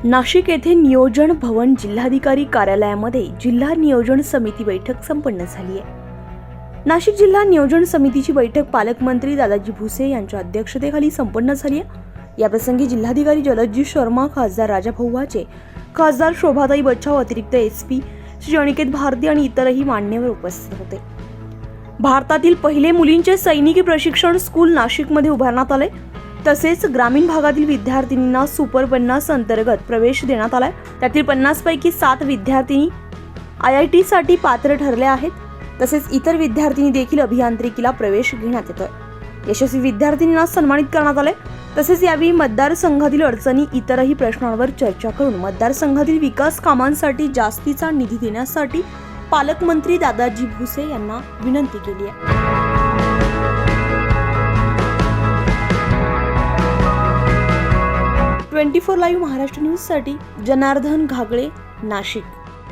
नाशिक येथे नियोजन भवन जिल्हाधिकारी कार्यालयामध्ये जिल्हा नियोजन समिती बैठक संपन्न झाली आहे। नाशिक जिल्हा नियोजन समितीची बैठक पालकमंत्री दादाजी भुसे यांच्या अध्यक्षतेखाली संपन्न झाली आहे। या प्रसंगी जिल्हाधिकारी जलदजी शर्मा, खासदार राजाभाऊ वाचे, खासदार शोभाताई बच्चाव, अतिरिक्त एसपी श्री अनिकेत भारती आणि इतरही मान्यवर उपस्थित होते। भारतातील पहिले मुलींचे सैनिकी प्रशिक्षण स्कूल नाशिकमध्ये उभारण्यात आले। तसेच ग्रामीण भागातील विद्यार्थिनींना सुपर 50 अंतर्गत प्रवेश देण्यात आलाय। त्यातील 50 पैकी 7 विद्यार्थिनी IIT साठी पात्र ठरल्या आहेत। तसेच इतर विद्यार्थिनी देखील अभियांत्रिकीला प्रवेश घेण्यात येतोय। यशस्वी विद्यार्थिनींना सन्मानित करण्यात आले। तसेच यावेळी मतदारसंघातील अडचणी इतरही प्रश्नांवर चर्चा करून मतदारसंघातील विकास कामांसाठी जास्तीचा निधी देण्यासाठी पालकमंत्री दादाजी भुसे यांना विनंती केली आहे। 24 लाईव्ह महाराष्ट्र न्यूज साठी जनार्दन घागळे, नाशिक।